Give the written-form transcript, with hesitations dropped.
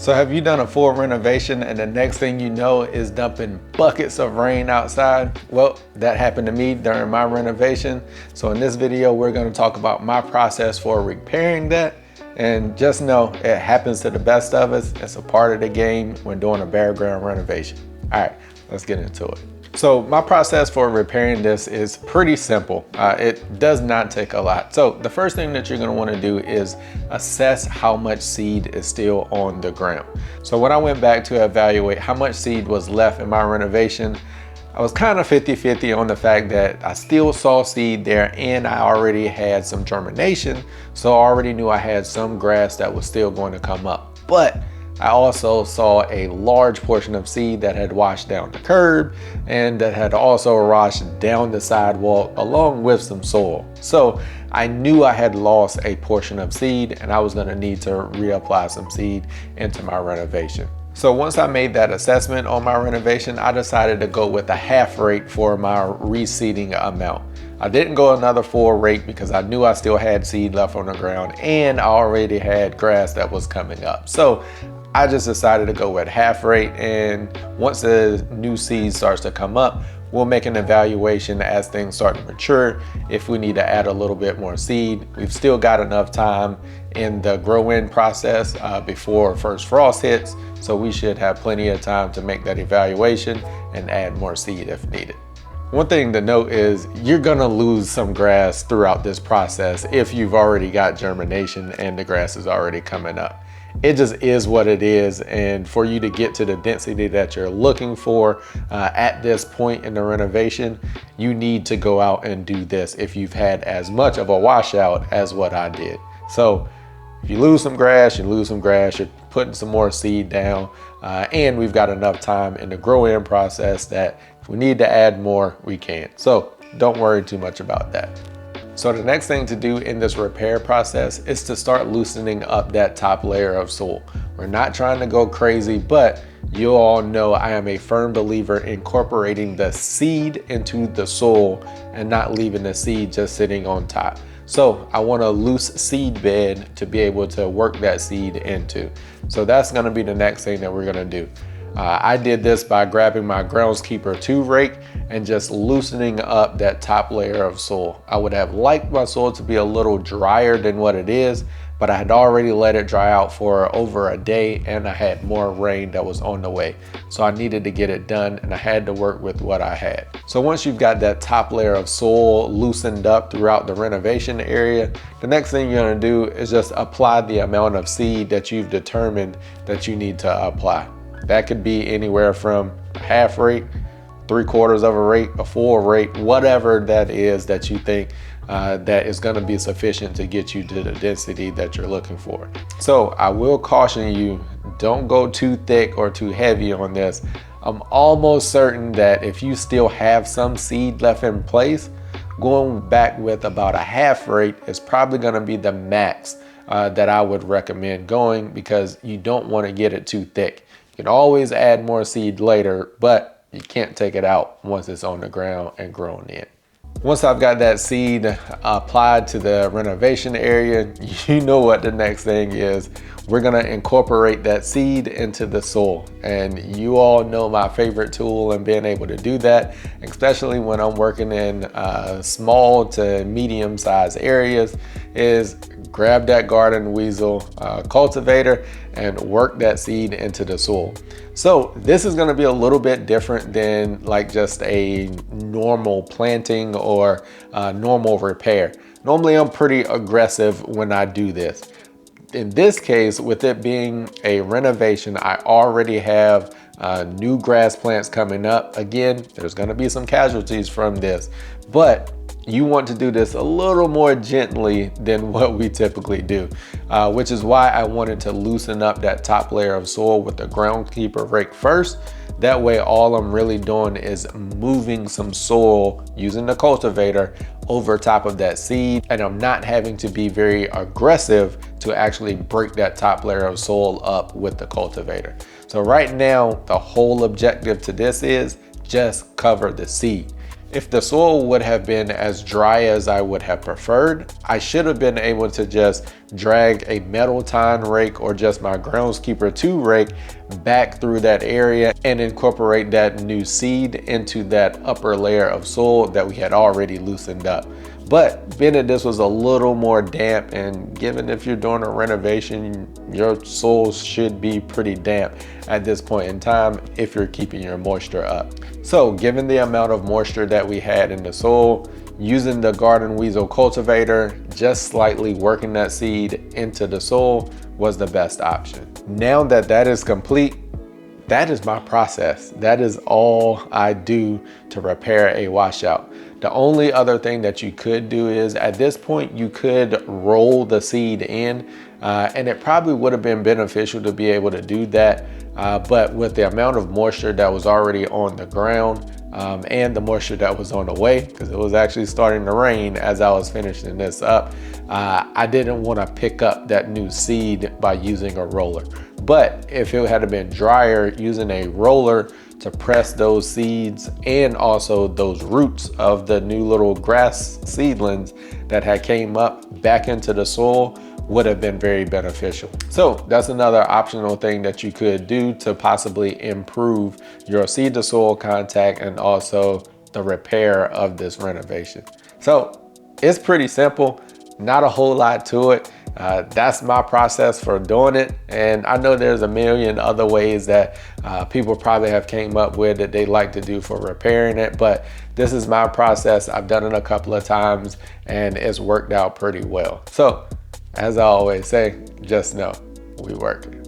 So have you done a full renovation and the next thing you know is dumping buckets of rain outside? Well, that happened to me during my renovation. So in this video, we're going to talk about my process for repairing that. And just know it happens to the best of us. It's a part of the game when doing a bare ground renovation. All right, let's get into it. So my process for repairing this is pretty simple. It does not take a lot. So the first thing that you're gonna wanna do is assess how much seed is still on the ground. So when I went back to evaluate how much seed was left in my renovation, I was kind of 50-50 on the fact that I still saw seed there and I already had some germination. So I already knew I had some grass that was still going to come up. But I also saw a large portion of seed that had washed down the curb and that had also washed down the sidewalk along with some soil. So I knew I had lost a portion of seed and I was going to need to reapply some seed into my renovation. So once I made that assessment on my renovation, I decided to go with a half rake for my reseeding amount. I didn't go another full rake because I knew I still had seed left on the ground and I already had grass that was coming up. So I just decided to go with half rate, and once the new seed starts to come up, we'll make an evaluation as things start to mature. If we need to add a little bit more seed, we've still got enough time in the grow-in process before first frost hits, so we should have plenty of time to make that evaluation and add more seed if needed. One thing to note is you're gonna lose some grass throughout this process if you've already got germination and the grass is already coming up. It just is what it is, and for you to get to the density that you're looking for at this point in the renovation, you need to go out and do this if you've had as much of a washout as what I did. So if you lose some grass, you lose some grass, you're putting some more seed down, and we've got enough time in the grow-in process that if we need to add more, we can. So don't worry too much about that. So the next thing to do in this repair process is to start loosening up that top layer of soil. We're not trying to go crazy, but you all know I am a firm believer in incorporating the seed into the soil and not leaving the seed just sitting on top. So I want a loose seed bed to be able to work that seed into. So that's gonna be the next thing that we're gonna do. I did this by grabbing my Groundskeeper 2 rake and just loosening up that top layer of soil. I would have liked my soil to be a little drier than what it is, but I had already let it dry out for over a day and I had more rain that was on the way. So I needed to get it done and I had to work with what I had. So once you've got that top layer of soil loosened up throughout the renovation area, the next thing you're gonna do is just apply the amount of seed that you've determined that you need to apply. That could be anywhere from a half rake, 3/4 of a rake, a full rake, whatever that is that you think that is gonna be sufficient to get you to the density that you're looking for. So I will caution you, don't go too thick or too heavy on this. I'm almost certain that if you still have some seed left in place, going back with about a half rake is probably gonna be the max that I would recommend going, because you don't wanna get it too thick. You can always add more seed later, but you can't take it out once it's on the ground and grown in. Once I've got that seed applied to the renovation area, you know what the next thing is. We're gonna incorporate that seed into the soil. And you all know my favorite tool in being able to do that, especially when I'm working in small to medium-sized areas, is grab that garden weasel cultivator and work that seed into the soil. So this is gonna be a little bit different than like just a normal planting or normal repair. Normally I'm pretty aggressive when I do this. In this case, with it being a renovation, I already have new grass plants coming up. Again, there's gonna be some casualties from this, but you want to do this a little more gently than what we typically do, which is why I wanted to loosen up that top layer of soil with the Groundskeeper rake first. That way, all I'm really doing is moving some soil using the cultivator over top of that seed, and I'm not having to be very aggressive to actually break that top layer of soil up with the cultivator. So right now, the whole objective to this is just cover the seed. If the soil would have been as dry as I would have preferred, I should have been able to just drag a metal tine rake or just my groundskeeper 2 rake back through that area and incorporate that new seed into that upper layer of soil that we had already loosened up. But being that this was a little more damp, and given if you're doing a renovation, your soil should be pretty damp at this point in time if you're keeping your moisture up. So given the amount of moisture that we had in the soil, using the garden weasel cultivator, just slightly working that seed into the soil was the best option. Now that that is complete, that is my process. That is all I do to repair a washout. The only other thing that you could do is at this point, you could roll the seed in and it probably would have been beneficial to be able to do that. But with the amount of moisture that was already on the ground and the moisture that was on the way, because it was actually starting to rain as I was finishing this up, I didn't want to pick up that new seed by using a roller. But if it had been drier, using a roller to press those seeds and also those roots of the new little grass seedlings that had came up back into the soil would have been very beneficial. So that's another optional thing that you could do to possibly improve your seed to soil contact and also the repair of this renovation. So it's pretty simple, not a whole lot to it. That's my process for doing it. And I know there's a million other ways that people probably have came up with that they like to do for repairing it, but this is my process. I've done it a couple of times and it's worked out pretty well. So as I always say, just know we working.